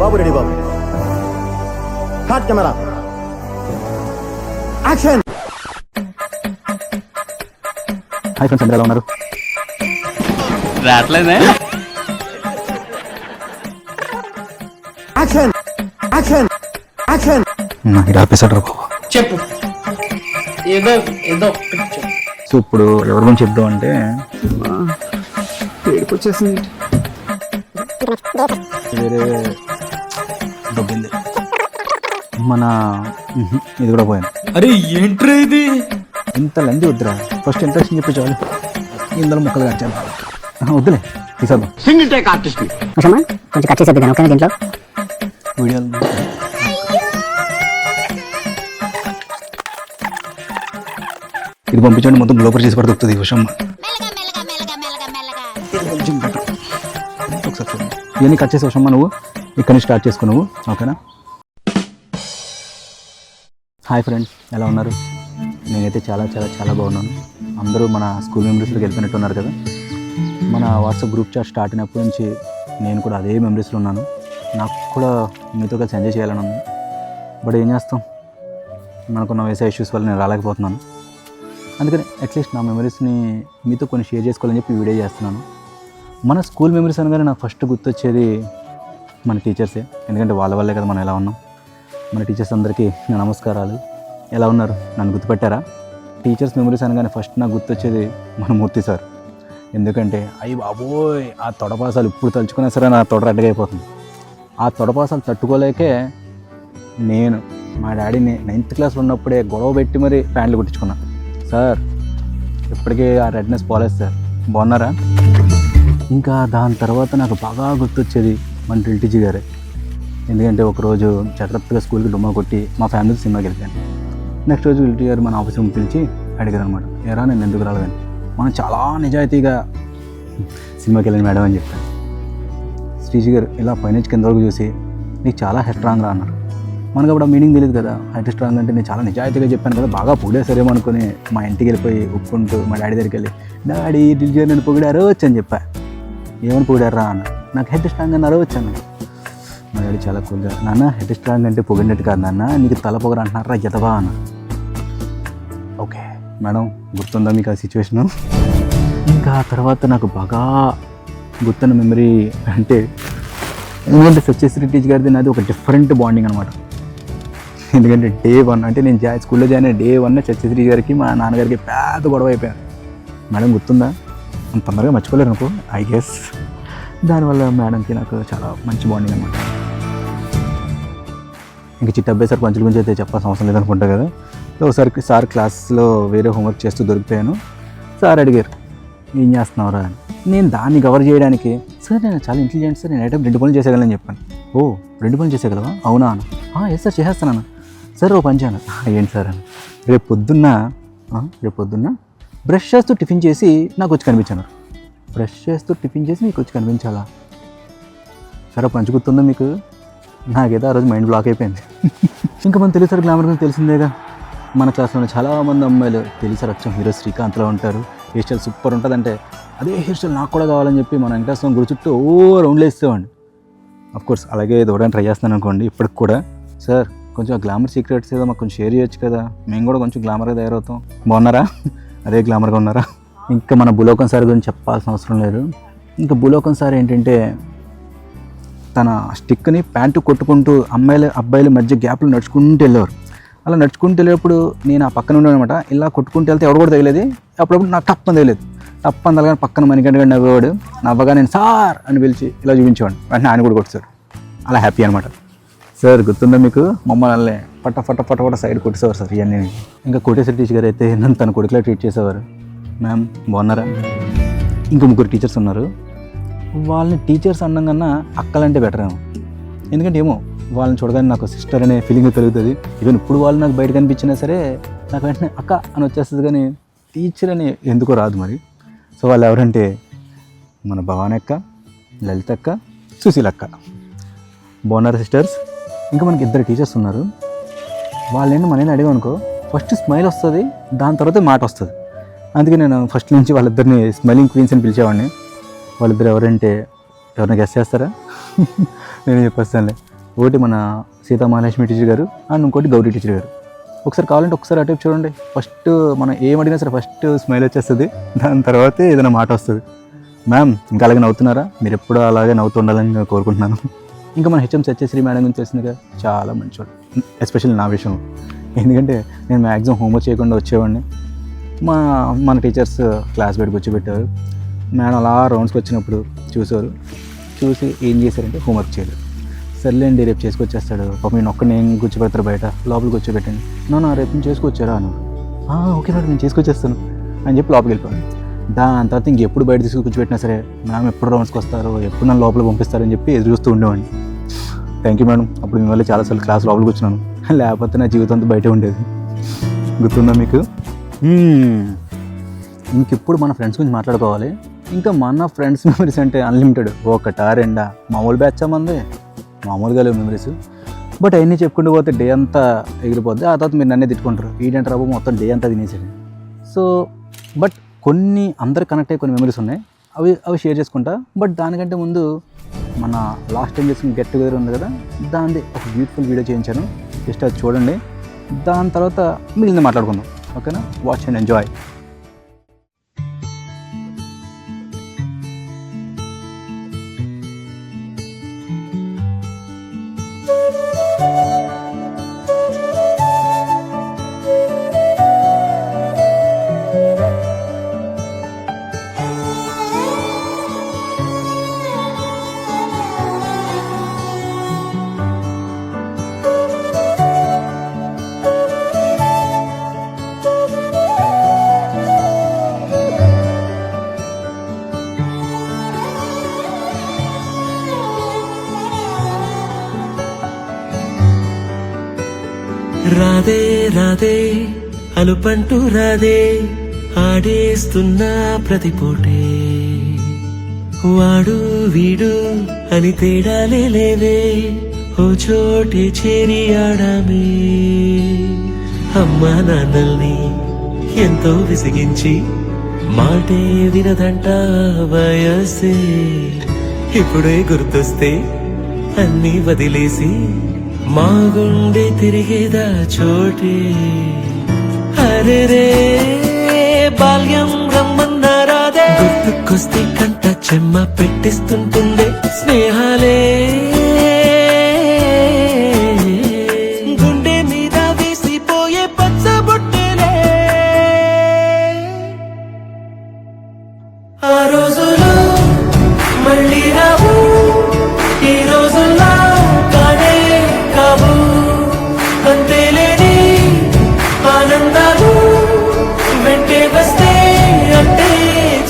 బాబు ready బాబు. Hot camera action. Hi friends, అందరూ ఎలా ఉన్నారు? రావట్లేదే. Action action action. ఇది ఆపేసాడు రా బాబు. చెప్పు, ఏదో ఏదో ఒకటి చెప్పు. సో ఇప్పుడు ఎవరి గురించి చెప్దాం అంటే ఏడుపు వచ్చేసింది. వేరే దొబ్బింది మన ఇది కూడా పోయింది. అరే ఏంట్రా ఇది? ఇంత లంది వద్దురా, ఫస్ట్ ఇంట్రెస్ట్ చెప్పి చాలు. ఇందులో ముక్కలు కట్టాను, వద్దులే తీసేద్దాం. సింగిల్ టేక్ ఆర్టిస్ట్ కొంచెం కట్ చేసేద్దాం ఓకే దీంట్లో. వీడియోలు ఇది పంపించండి, మొత్తం బ్లోపర్ చేసి పడుతుంది ఈ విషయం. కొంచెం better. ఒకసారి చూడండి, ఇవన్నీ కట్ చేసే విషయమ్మా. నువ్వు ఇక్కడి నుంచి స్టార్ట్ చేసుకో నువ్వు, ఓకేనా? హాయ్ ఫ్రెండ్స్, ఎలా ఉన్నారు? నేనైతే చాలా చాలా చాలా బాగున్నాను. అందరూ మన స్కూల్ మెమరీస్లోకి వెళ్ళిపోయినట్టు ఉన్నారు కదా. మన వాట్సాప్ గ్రూప్ చాట్ స్టార్ట్ అయినప్పటి నుంచి నేను కూడా అదే మెమరీస్లో ఉన్నాను. నాకు కూడా మీతో కలిసి ఎంజాయ్ చేయాలని ఉంది. బట్ ఏం చేస్తాం, మనకున్న వేసే ఇష్యూస్ వల్ల నేను రాలేకపోతున్నాను. అందుకని అట్లీస్ట్ నా మెమరీస్ని మీతో కొన్ని షేర్ చేసుకోవాలని చెప్పి వీడియో చేస్తున్నాను. మన స్కూల్ మెమరీస్ అనగానే నాకు ఫస్ట్ గుర్తొచ్చేది మన టీచర్సే. ఎందుకంటే వాళ్ళ వల్లే కదా మనం ఎలా ఉన్నాం. మన టీచర్స్ అందరికీ నా నమస్కారాలు. ఎలా ఉన్నారు? నన్ను గుర్తుపెట్టారా? టీచర్స్ మెమరీస్ అనగానే ఫస్ట్ నాకు గుర్తొచ్చేది మన మూర్తి సార్. ఎందుకంటే అయ్యి బాబోయ్, ఆ తొడపాసాలు ఇప్పుడు తలుచుకున్నా సరే నా తొడ రెడ్డగా అయిపోతుంది. ఆ తొడపాసాలు తట్టుకోలేకే నేను మా డాడీని 9th క్లాస్లో ఉన్నప్పుడే గొడవ పెట్టి మరీ ప్యాంట్లు కుట్టించుకున్నా. సార్ ఇప్పటికే ఆ రెడ్నెస్ పోలేదు సార్, బాగున్నారా? ఇంకా దాని తర్వాత నాకు బాగా గుర్తొచ్చేది మన టీజీ గారే. ఎందుకంటే ఒకరోజు చక్రవర్తిగా స్కూల్కి డుమ్మా కొట్టి మా ఫ్యామిలీకి సినిమాకి వెళ్ళాను. నెక్స్ట్ రోజు టీజీ గారు మన ఆఫీస్ రూమ్ పిలిచి అడిగారు అనమాట, ఎరా నేను ఎందుకు రాలేదని. మనం చాలా నిజాయితీగా సినిమాకి వెళ్ళాను మేడం అని చెప్పాను. టీజీ గారు ఇలా పైనుంచి కింద వరకు చూసి నీకు చాలా హెడ్ స్ట్రాంగ్ రా అన్నారు. మనకు అప్పుడు ఆ మీనింగ్ తెలియదు కదా. హెడ్ స్ట్రాంగ్ అంటే నేను చాలా నిజాయితీగా చెప్పాను కదా, బాగా పొగిడేసరేమో అనుకుని మా ఇంటికి వెళ్ళిపోయి ఒప్పుకుంటూ మా డాడీ దగ్గరికి వెళ్ళి, డాడీ టీజీ గారు నేను పొగిడారో వచ్చని చెప్పా. ఏమని పొగిడారా అన్న. నాకు హెడ్ స్ట్రాంగ్ అన్నారో వచ్చాను. మా డాడీ చాలా కూల్గా, నాన్న హెడ్ స్ట్రాంగ్ అంటే పొగిడినట్టు కాదు నాన్న, నీకు తల పొగరు అంటున్నారా ఎదవా అన్న. ఓకే మేడం, గుర్తుందా మీకు ఆ సిచ్యువేషను? ఇంకా తర్వాత నాకు బాగా గుర్తున్న మెమరీ అంటే ఎందుకంటే సత్యశ్రీ టీచర్ గారిది నాది ఒక డిఫరెంట్ బాండింగ్ అనమాట. ఎందుకంటే డే 1 అంటే నేను స్కూల్లో జాయిన్ అయిన డే 1 సత్యశ్రీ గారికి మా నాన్నగారికి పెద్ద గొడవ అయిపోయాను. మేడం గుర్తుందా? అంత తొందరగా మర్చిపోలేరు నాకు ఐ గెస్. దానివల్ల మేడంకి నాకు చాలా మంచి బాండింగ్ అనమాట. ఇంక చిట్టబ్బాయి సార్ పంచుల గురించి అయితే చెప్పాల్సిన అవసరం లేదనుకుంటా కదా. ఒకసారి సార్ క్లాస్లో వేరే హోంవర్క్ చేస్తూ దొరికిపోయాను. సార్ అడిగారు ఏం చేస్తున్నావురా అని. నేను దాన్ని కవర్ చేయడానికి, సార్ నేను చాలా ఇంటెలిజెంట్ సార్, నేను ఐటమ్ 2 పనులు చేసేయగలని చెప్పాను. ఓ 2 పనులు చేసేయగలవా? అవునా అన్న. ఎస్ సార్ చేసేస్తాను. సార్ ఓ పని చేయను. ఏంటి సార్ అని. రేపు పొద్దున్న బ్రష్ చేస్తూ టిఫిన్ చేసి నాకు వచ్చి కనిపించాను. బ్రష్ చేస్తూ టిఫిన్ చేసి మీకు వచ్చి కనిపించాలా? సరే పంచి గుర్తుందా మీకు? నాకైతే ఆ రోజు మైండ్ బ్లాక్ అయిపోయింది. ఇంకా మన తెలుగు సార్ గ్లామర్ గురించి తెలిసిందేగా. మన క్లాస్లో చాలామంది అమ్మాయిలు తెలుగు సార్ వచ్చాం హీరో శ్రీకాంత్లో ఉంటారు. హెయిర్ స్టైల్ సూపర్ ఉంటుందంటే అదే హెయిర్ స్టైల్ నాకు కూడా కావాలని చెప్పి మన వెంకటేశ్వరం గుడి చుట్టూ రౌండ్లు వేసేవాడిని. అఫ్కోర్స్ అలాగే దూడని ట్రై చేస్తాను అనుకోండి ఇప్పటికి కూడా. సార్ కొంచెం ఆ గ్లామర్ సీక్రెట్స్ ఏదో మాకు కొంచెం షేర్ చేయొచ్చు కదా, మేము కూడా కొంచెం గ్లామర్గా తయారవుతాం. బాగున్నారా? అదే గ్లామర్గా ఉన్నారా? ఇంకా మన భూలోకం సార్ గురించి చెప్పాల్సిన అవసరం లేదు. ఇంకా భూలోకం సార్ ఏంటంటే తన స్టిక్ని ప్యాంటు కొట్టుకుంటూ అబ్బాయిల మధ్య గ్యాప్లు నడుచుకుంటూ వెళ్ళేవారు. అలా నడుచుకుంటూ వెళ్ళేటప్పుడు నేను ఆ పక్కన ఉన్నానమాట. ఇలా కొట్టుకుంటూ వెళ్తే ఎవరు కూడా తగిలేదు. అప్పుడప్పుడు నాకు టప్పని తగిలేదు. టప్పని తగలని పక్కన మణికంఠగా నవ్వేవాడు. నవ్వగా నేను సార్ అని పిలిచి ఇలా చూపించేవాడు. వెంటనే ఆయన కూడా కొట్టేశారు. అలా హ్యాపీ అనమాట. సార్ గుర్తుందా మీకు? మమ్మల్ని పట్ట సైడ్ కొట్టేసేవారు సార్ ఇవన్నీ. ఇంకా కోటేశ్వరి టీచర్ గారు అయితే నన్ను తన కొడుకులా ట్రీట్ చేసేవారు. మ్యామ్ బాగున్నారా? ఇంకా 3 టీచర్స్ ఉన్నారు. వాళ్ళని టీచర్స్ అన్నం కన్నా అక్కలంటే బెటర్ ఏమో. ఎందుకంటే ఏమో వాళ్ళని చూడగానే నాకు సిస్టర్ అనే ఫీలింగ్ కలుగుతుంది. ఈవెన్ ఇప్పుడు వాళ్ళు నాకు బయట కనిపించినా సరే నాకు వెంటనే అక్క అని వచ్చేస్తుంది, కానీ టీచర్ అని ఎందుకో రాదు మరి. సో వాళ్ళు ఎవరంటే మన భవానీ అక్క, లలిత అక్క, సుశీల అక్క. బాగున్నారు సిస్టర్స్? ఇంకా మనకి 2 టీచర్స్ ఉన్నారు. వాళ్ళేంటి మనని అడిగామనుకో ఫస్ట్ స్మైల్ వస్తుంది, దాని తర్వాత మాట వస్తుంది. అందుకే నేను ఫస్ట్ నుంచి వాళ్ళిద్దరిని స్మైలింగ్ క్వీన్స్ అని పిలిచేవాడిని. వాళ్ళిద్దరు ఎవరంటే ఎవరైనా గెస్ చేస్తారా? నేను చెప్పేస్తానులే. ఒకటి మన సీతామహాలక్ష్మి టీచర్ గారు అండ్ ఇంకోటి గౌరీ టీచర్ గారు. ఒకసారి కావాలంటే ఒకసారి అటు చూడండి. ఫస్ట్ మనం ఏం అడిగినా సరే ఫస్ట్ స్మైల్ వచ్చేస్తుంది, దాని తర్వాతే ఏదైనా మాట వస్తుంది. మ్యామ్ ఇంకా అలాగే నవ్వుతున్నారా? మీరు ఎప్పుడు అలాగే నవ్వుతూ ఉండాలని నేను కోరుకుంటున్నాను. ఇంకా మన హెచ్ఎం సత్యశ్రీ మేడం గురించి తెలిసిందిగా, చాలా మంచివాడు, ఎస్పెషల్లీ నా విషయంలో. ఎందుకంటే నేను మ్యాక్సిమం హోంవర్క్ చేయకుండా వచ్చేవాడిని. మన టీచర్స్ క్లాస్ బయట కూర్చోబెట్టారు. మేడం అలా రౌండ్స్కి వచ్చినప్పుడు చూసి ఏం చేశారంటే హోంవర్క్ చేయలేదు. సర్లేండి రేపు చేసుకొచ్చేస్తాడు, పాప నేను ఒక్కడిని ఏం కూర్చోబెడతారు బయట, లోపలికి కూర్చోబెట్టండి. నా రేపు నేను చేసుకొచ్చారా అను. ఓకే మేడం నేను చేసుకొచ్చేస్తాను అని చెప్పి లోపలికి వెళ్ళిపోయాను. దాని తర్వాత ఇంకెప్పుడు బయట తీసుకు కూర్చోబెట్టినా సరే మ్యామ్ ఎప్పుడు రౌండ్స్కి వస్తారో, ఎప్పుడు నన్ను లోపలికి పంపిస్తారని చెప్పి ఎదురు చూస్తూ ఉండేవాడిని. థ్యాంక్ యూ మేడం, అప్పుడు మీ వల్ల చాలాసార్లు క్లాస్ లోపలికి వచ్చినాను, లేకపోతే నా జీవితం అంతా బయటే ఉండేది. గుర్తుందా మీకు? ఇంకెప్పుడు మన ఫ్రెండ్స్ గురించి మాట్లాడుకోవాలి. ఇంకా మన ఫ్రెండ్స్ మెమరీస్ అంటే అన్లిమిటెడ్, ఒకటా రెండా, మామూలు బ్యాచ్ మంది, మామూలుగా లేవు మెమరీస్. బట్ అవన్నీ చెప్పుకుంటూ పోతే డే అంతా ఎగిరిపోద్ది. ఆ తర్వాత మీరు నన్నే తిట్టుకుంటారు, ఈడెంట్ రాబో మొత్తం డే అంతా తినేసాడు. సో బట్ కొన్ని అందరు కనెక్ట్ అయ్యే కొన్ని మెమరీస్ ఉన్నాయి, అవి షేర్ చేసుకుంటా. బట్ దానికంటే ముందు మన లాస్ట్ టైం చేసుకున్న గెట్ టుగెదర్ ఉంది కదా, దానిది ఒక బ్యూటిఫుల్ వీడియో చేయించాను, జస్ట్ అది చూడండి. దాని తర్వాత మిగిలింది మాట్లాడుకుందాం, ఓకేనా? Watch and enjoy. రాదే రాదే అలుపంటూ రాదే, ఆడేస్తున్నా ప్రతి పూటే, వాడు వీడు అని తేడాలే లేవే, ఓ చోటే చేరి ఆడామే. అమ్మా నాన్నల్ని ఎంతో విసిగించి మాటే వినదంట వయసే, ఇప్పుడే గుర్తొస్తే అన్నీ వదిలేసి మా గుండె తిరిగేదా చోటే. అరే రే బాల్యం రమ్మన్నారాదే, గుర్తుకొస్తే కంట చెమ్మ పెట్టిస్తుంటుందే స్నేహాలే, గుండె మీద వేసిపోయే పచ్చబొట్టెలే. ఆ రోజులు మళ్ళీ రావు, ఈ రోజుల్లో కానే కావు, అంతేలేని ఆనందాలు వెంటే వస్తే అంటే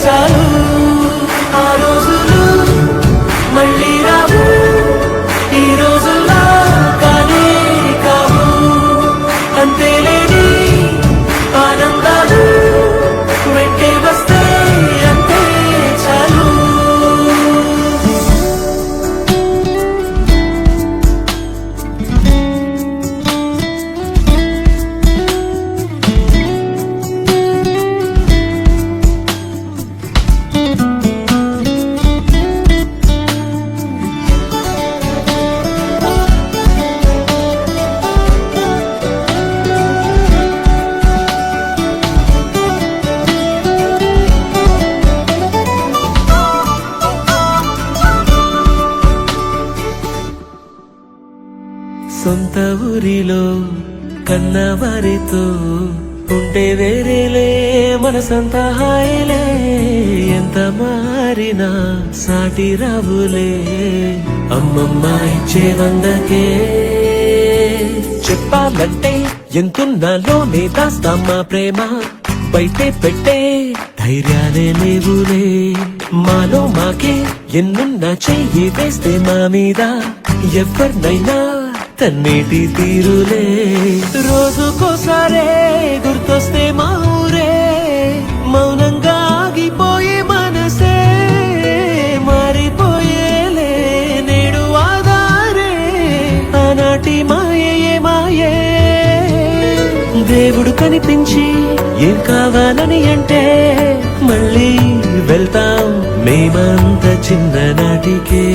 చాలు. ఆ రోజులు మళ్ళీ రావు, ఈ రోజుల్లో కానే కావు, అంతేలేని ఆనందాలు వెంటే వస్తే అంటే చాలు. సొంత ఊరిలో కన్నవారితో ఉంటే వేరేలే, మనసంతా హాయిలే, ఎంత మారినా సాటి రావులే, అమ్మమ్మ ఇచ్చే వందకే. చెప్పాలంటే ఎంతున్నాలోనే దాస్తామా ప్రేమ, బయటే పెట్టే ధైర్యాలే లేవులే, మాలో మాకే ఎన్నున్నా చెయ్యి వేస్తే మా మీద ఎవరినైనా తన్నేటి తీరులే. రోజుకోసారే గుర్తొస్తే మా ఊరే, మౌనంగా ఆగిపోయే మనసే, మారిపోయేలే నేడు ఆధారే, ఆనాటి మాయే మాయే. దేవుడు కనిపించి ఏం కావాలని అంటే మళ్ళీ వెళ్తాం మేమంత చిన్ననాటికే.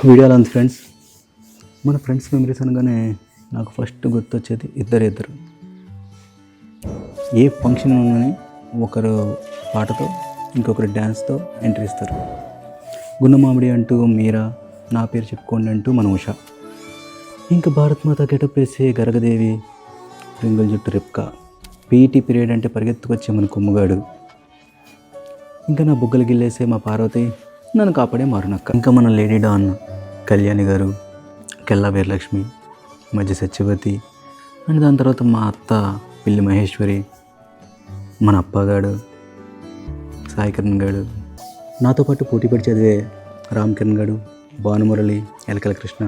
వీడియో ఎలా ఉంది ఫ్రెండ్స్? మన ఫ్రెండ్స్ మెమరీస్ అనగానే నాకు ఫస్ట్ గుర్తొచ్చేది ఇద్దరు. ఏ ఫంక్షన్ ఉన్నని ఒకరు పాటతో ఇంకొకరు డ్యాన్స్తో ఎంట్రీ ఇస్తారు. గున్నమామిడి అంటూ మీరా, నా పేరు చెప్పుకోండి అంటూ మన ఉష, ఇంకా భారత్ మాత గెటప్ వేసే గరగదేవి, రింగుల జుట్టు రిప్కా, పీటీ పీరియడ్ అంటే పరిగెత్తుకొచ్చే మన కొమ్ముగాడు, ఇంకా నా బుగ్గలు గిల్లేసే మా పార్వతి, నన్ను కాపాడే మారునక్క, ఇంకా మన లేడీ డాన్ కళ్యాణి గారు, కెల్లా వీరలక్ష్మి, మధ్య సత్యవతి, అండ్ దాని తర్వాత మా అత్త పిల్లి మహేశ్వరి, మన అప్పగాడు సాయి కిరణ్ గాడు, నాతో పాటు పోటీపడి చదివే రామ్ కిరణ్ గాడు, భానుమురళి, ఎలకల కృష్ణ,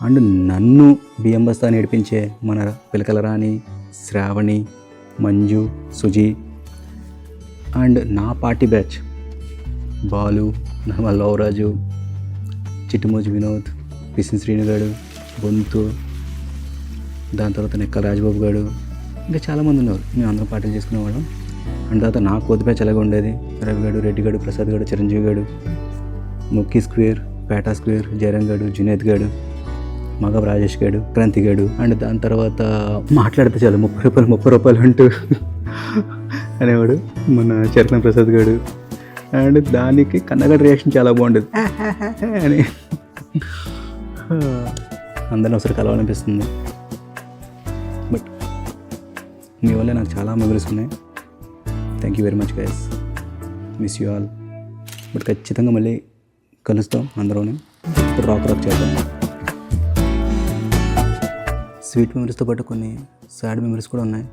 అండ్ నన్ను బియ్యం బస్తా నేర్పించే మన పిలకల రాణి, శ్రావణి, మంజు, సుజీ, అండ్ నా పార్టీ బ్యాచ్ బాలు, నా లవరాజు, చిట్టుమోజు వినోద్, పిసిన్ శ్రీనుగాడు, బొంతు, దాని తర్వాత నెక్కల రాజబాబు గారు, ఇంకా చాలామంది ఉన్నారు. మేము అందరం పార్టీలు చేసుకునేవాళ్ళం. అండ్ తర్వాత నా కోతి బ్యాచ్ అలాగే ఉండేది. రవిగాడు, రెడ్డిగాడు, ప్రసాద్ గాడు, చిరంజీవి గాడు, ముక్కీ స్క్వేర్, పేటా స్క్వేర్, జయరాం గాడు, జునేద్ గాడు, మగ రాజేష్ గాడు, క్రాంతి గాడు, అండ్ దాని తర్వాత మాట్లాడితే చాలు 30 రూపాయలు అంటూ అనేవాడు మన చరణ ప్రసాద్ గాడు. అండ్ దానికి కన్నగడ రియాక్షన్ చాలా బాగుండేది అని. అందరిని ఒకసారి కలవాలనిపిస్తుంది. బట్ మీ వల్ల నాకు చాలా మెమరీస్ ఉన్నాయి. Thank you very much guys, miss you all. But ఖచ్చితంగా మళ్ళీ కలుస్తాం అందరూనే. ఇప్పుడు రాక్ చేద్దాం. స్వీట్ మెమరీస్తో పాటు కొన్ని సాడ్ మెమరీస్ కూడా ఉన్నాయి.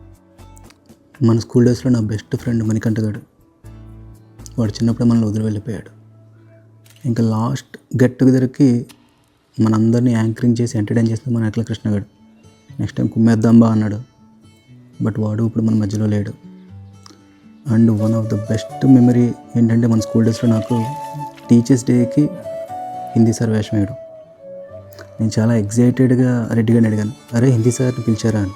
మన స్కూల్ డేస్లో నా బెస్ట్ ఫ్రెండ్ మణికంఠ గాడు, వాడు చిన్నప్పుడు మనల్ని వదిలి వెళ్ళిపోయాడు. ఇంకా లాస్ట్ గెట్ టుగెదర్కి మనందరినీ యాంకరింగ్ చేసి ఎంటర్టైన్ చేస్తే మన ఎట్ల కృష్ణ గాడు నెక్స్ట్ టైం కుమ్మేద్దాంబా అన్నాడు. బట్ వాడు ఇప్పుడు మన మధ్యలో లేడు. And one of the best memory ఏంటంటే మన స్కూల్ డేస్లో నాకు టీచర్స్ డేకి హిందీ సార్ వేషం వేయడం. నేను చాలా ఎగ్జైటెడ్గా రెడ్డిగాని అడిగాను, అరే హిందీ సార్ని పిలిచారా అని.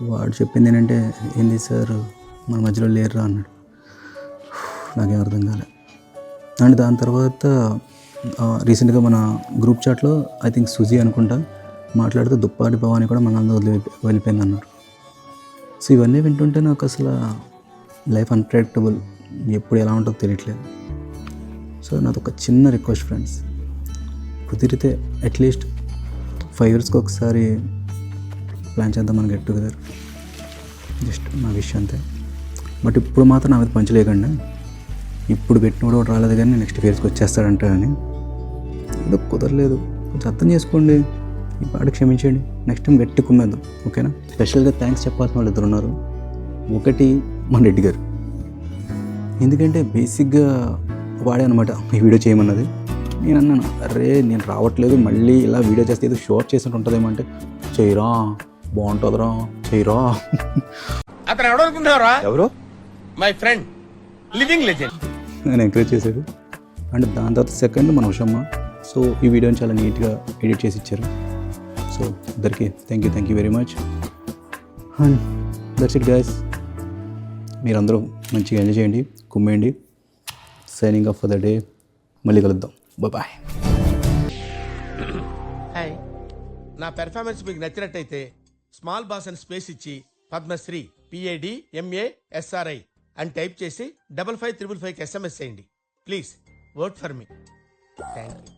వాడు చెప్పింది ఏంటంటే హిందీ సార్ మన మధ్యలో లేరురా అన్నాడు. నాకేం అర్థం కాలే. అండ్ దాని తర్వాత రీసెంట్గా మన గ్రూప్ చాట్లో ఐ థింక్ సుజీ అనుకుంటా మాట్లాడుతూ దుప్పాటి భవాని కూడా మన అందరూ వెళ్ళిపోయింది అన్నారు. సో ఇవన్నీ వింటుంటే నాకు అసలు లైఫ్ అన్ప్రెడిక్టబుల్, ఎప్పుడు ఎలా ఉంటుందో తెలియట్లేదు. సో నాది ఒక చిన్న రిక్వెస్ట్ ఫ్రెండ్స్, కుదిరితే అట్లీస్ట్ 5 yearsకి ఒకసారి ప్లాన్ చేద్దాం మనం గెట్ టుగెదర్. జస్ట్ నా విషయం అంతే. బట్ ఇప్పుడు మాత్రం నా మీద పంచలేకండి. ఇప్పుడు పెట్టిన కూడా రాలేదు కానీ నెక్స్ట్ ఇయర్స్కి వచ్చేస్తాడంట అని. ఏదో కుదరలేదు, కొంచెం అర్థం చేసుకోండి. ఈ పాట క్షమించండి. నెక్స్ట్ టైం గట్టి కుమ్మేద్దాం, ఓకేనా? స్పెషల్గా థ్యాంక్స్ చెప్పాల్సిన వాళ్ళు 2 ఉన్నారు. ఒకటి మన రెడ్డి గారు, ఎందుకంటే బేసిక్గా వాడే అనమాట ఈ వీడియో చేయమన్నది. నేను అన్నాను, అరే నేను రావట్లేదు, మళ్ళీ ఇలా వీడియో చేస్తే ఏదో షోర్ చేసినట్టు ఉంటుందేమో అంటే, చేయరా బాగుంటుందిరా, చేయరా. అతను ఎవడనుకుంటున్నారా? ఎవరు? My friend, living legend. నేను ఎంకరేజ్ చేశాడు. అండ్ దాని తర్వాత సెకండ్ మన ఉషమ్మ. సో ఈ వీడియోని చాలా నీట్గా ఎడిట్ చేసి ఇచ్చారు. సో ఇద్దరికి thank you very much. And that's it guys. మీరందరూ మంచిగా ఎంజాయ్ చేయండి, కుమ్మేయండి. Signing off for the day. మళ్ళీ కలుద్దాం. బాయ్. హాయ్, నా పెర్ఫార్మెన్స్ మీకు నచ్చినట్టయితే స్మాల్ బాస్ అని స్పేస్ ఇచ్చి పద్మశ్రీ PADMASRI అని టైప్ చేసి 5555కి SMS చేయండి. Please vote for me. Thank you.